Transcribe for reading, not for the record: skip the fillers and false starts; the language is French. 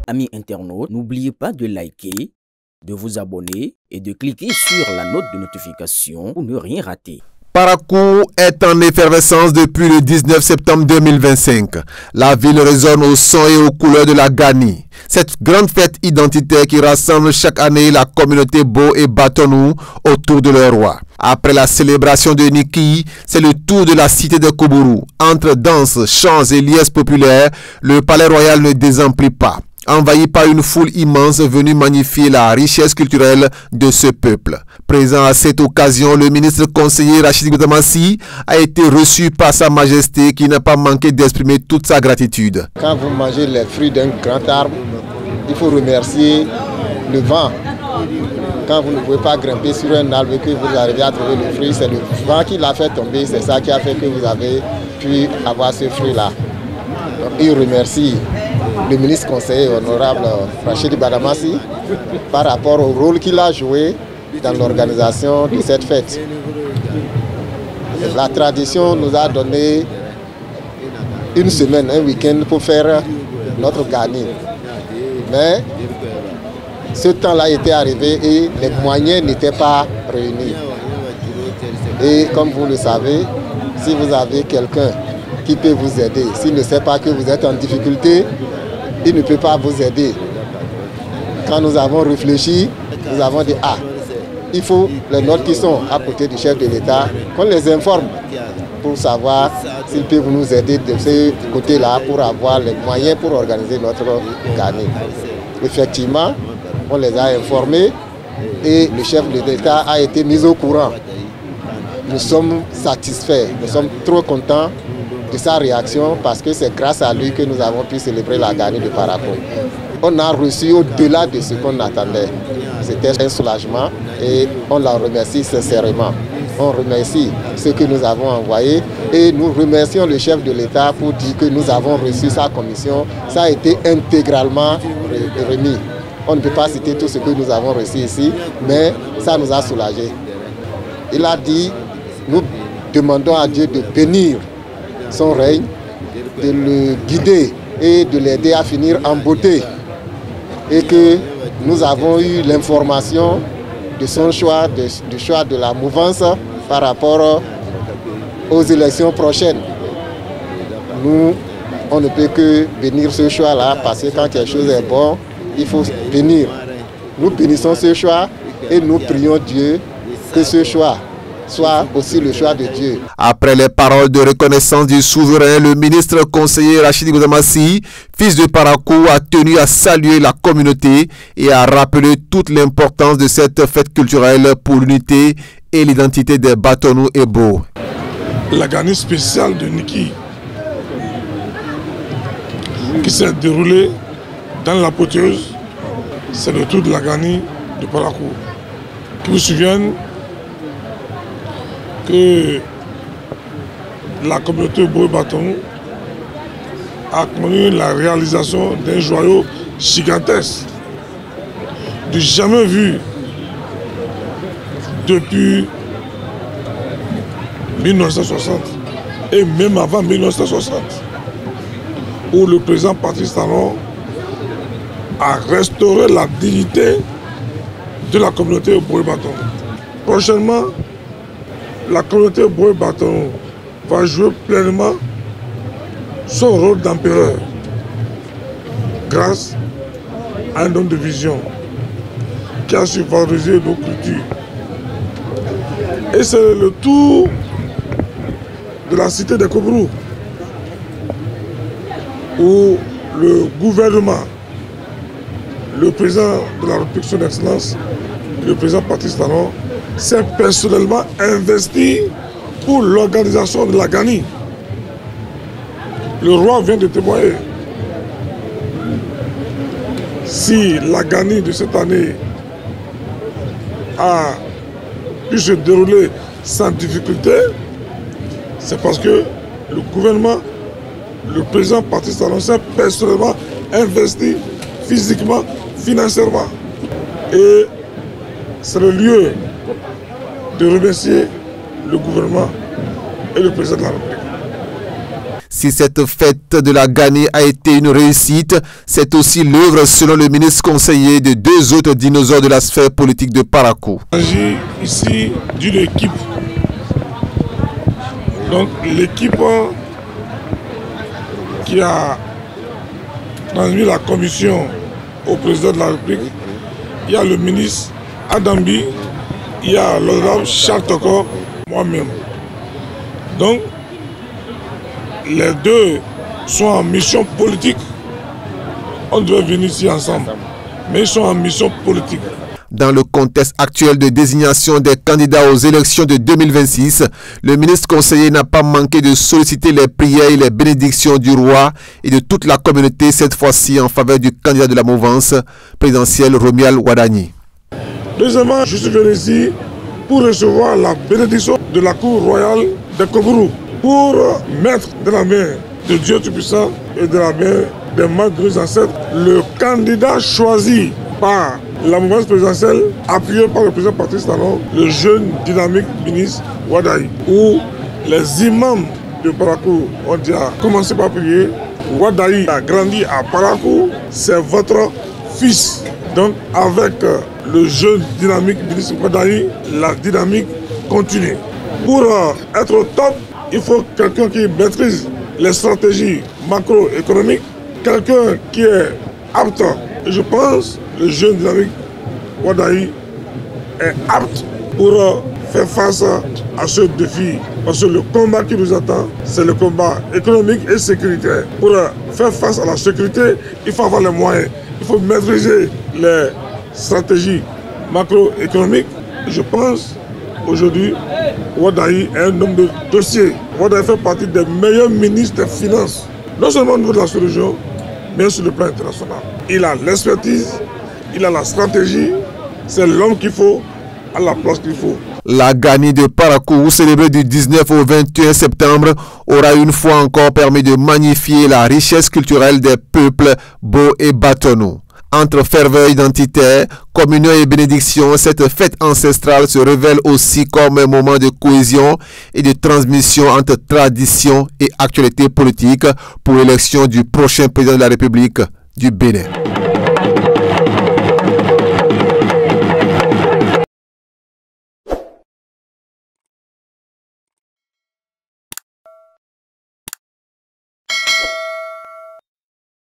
Amis internautes, n'oubliez pas de liker, de vous abonner et de cliquer sur la note de notification pour ne rien rater. Parakou est en effervescence depuis le 19 septembre 2025. La ville résonne au son et aux couleurs de la Gani. Cette grande fête identitaire qui rassemble chaque année la communauté Bo et Batonou autour de leur roi. Après la célébration de Niki, c'est le tour de la cité de Koubourou. Entre danse, chants et liesses populaires, le palais royal ne désemplit pas. Envahi par une foule immense venue magnifier la richesse culturelle de ce peuple. Présent à cette occasion, le ministre conseiller Rachid Goudamassi a été reçu par Sa Majesté qui n'a pas manqué d'exprimer toute sa gratitude. Quand vous mangez les fruits d'un grand arbre, il faut remercier le vent. Quand vous ne pouvez pas grimper sur un arbre et que vous arrivez à trouver le fruit, c'est le vent qui l'a fait tomber, c'est ça qui a fait que vous avez pu avoir ce fruit-là. Il remercie le ministre conseiller honorable Rachid Goudamassi par rapport au rôle qu'il a joué dans l'organisation de cette fête. La tradition nous a donné une semaine, un week-end pour faire notre Gani. Mais ce temps-là était arrivé et les moyens n'étaient pas réunis. Et comme vous le savez, si vous avez quelqu'un qui peut vous aider, s'il ne sait pas que vous êtes en difficulté, il ne peut pas vous aider. Quand nous avons réfléchi, nous avons dit, il faut les notes qui sont à côté du chef de l'État, qu'on les informe pour savoir s'ils peuvent nous aider de ce côté-là pour avoir les moyens pour organiser notre Gani. Effectivement, on les a informés et le chef de l'État a été mis au courant. Nous sommes satisfaits, nous sommes trop contents de sa réaction parce que c'est grâce à lui que nous avons pu célébrer la Gani de Parakou. On a reçu au-delà de ce qu'on attendait. C'était un soulagement et on la remercie sincèrement. On remercie ceux que nous avons envoyés et nous remercions le chef de l'État pour dire que nous avons reçu sa commission. Ça a été intégralement remis. On ne peut pas citer tout ce que nous avons reçu ici, mais ça nous a soulagés. Il a dit, nous demandons à Dieu de bénir son règne, de le guider et de l'aider à finir en beauté. Et que nous avons eu l'information de son choix, du choix de la mouvance par rapport aux élections prochaines. Nous, on ne peut que bénir ce choix-là parce que quand quelque chose est bon, il faut bénir. Nous bénissons ce choix et nous prions Dieu que ce choix soit aussi le choix de Dieu. Après les paroles de reconnaissance du souverain, le ministre conseiller Rachid Goudamassi, fils de Parakou, a tenu à saluer la communauté et à rappeler toute l'importance de cette fête culturelle pour l'unité et l'identité des Batonou et Bo. La Gani spéciale de Niki, qui s'est déroulée dans la poteuse, c'est le tour de la Gani de Parakou. Qui vous souviennent que la communauté Bo et Batonou a connu la réalisation d'un joyau gigantesque, du jamais vu depuis 1960 et même avant 1960, où le président Patrice Talon a restauré la dignité de la communauté Bo et Batonou. Prochainement, la communauté Bo et Batonou va jouer pleinement son rôle d'empereur grâce à un homme de vision qui a su valoriser nos cultures. Et c'est le tour de la cité de Koubourou où le gouvernement, le président de la République son Excellence, le président Patrice Talon, s'est personnellement investi pour l'organisation de la Gani. Le roi vient de témoigner. Si la Gani de cette année a pu se dérouler sans difficulté, c'est parce que le gouvernement, le président Patrice Talon s'est personnellement investi physiquement, financièrement. Et c'est le lieu de remercier le gouvernement et le président de la République. Si cette fête de la Gani a été une réussite, c'est aussi l'œuvre, selon le ministre conseiller, de deux autres dinosaures de la sphère politique de Parakou. Il s'agit ici d'une équipe. Donc l'équipe qui a transmis la commission au président de la République, il y a le ministre Adambi, il y a l'honorable Charles Toko, moi-même. Donc, les deux sont en mission politique. On devait venir ici ensemble, mais ils sont en mission politique. Dans le contexte actuel de désignation des candidats aux élections de 2026, le ministre conseiller n'a pas manqué de solliciter les prières et les bénédictions du roi et de toute la communauté, cette fois-ci en faveur du candidat de la mouvance présidentielle, Romuald Wadani. Deuxièmement, je suis venu ici pour recevoir la bénédiction de la cour royale de Kobourou, pour mettre dans la main de Dieu Tout-Puissant et de la main des malgrés ancêtres le candidat choisi par la mouvance présidentielle, appuyé par le président Patrice Talon, le jeune dynamique ministre Wadaï, où les imams de Parakou ont déjà commencé par prier. Wadaï a grandi à Parakou, c'est votre fils. Donc avec le jeune dynamique ministre Wadaï, la dynamique continue. Pour être au top, il faut quelqu'un qui maîtrise les stratégies macroéconomiques, quelqu'un qui est apte. Et je pense que le jeune dynamique Wadaï est apte pour faire face à ce défi. Parce que le combat qui nous attend, c'est le combat économique et sécuritaire. Pour faire face à la sécurité, il faut avoir les moyens. Il faut maîtriser les stratégies macroéconomiques. Je pense aujourd'hui, Wadaï est un homme de dossier. Wadaï fait partie des meilleurs ministres des Finances, non seulement au niveau de la sous-région, mais sur le plan international. Il a l'expertise, il a la stratégie, c'est l'homme qu'il faut, à la place qu'il faut. La Gani de Parakou, célébrée du 19 au 21 septembre, aura une fois encore permis de magnifier la richesse culturelle des peuples Bo et Batonou. Entre ferveur identitaire, communion et bénédiction, cette fête ancestrale se révèle aussi comme un moment de cohésion et de transmission entre tradition et actualité politique pour l'élection du prochain président de la République du Bénin.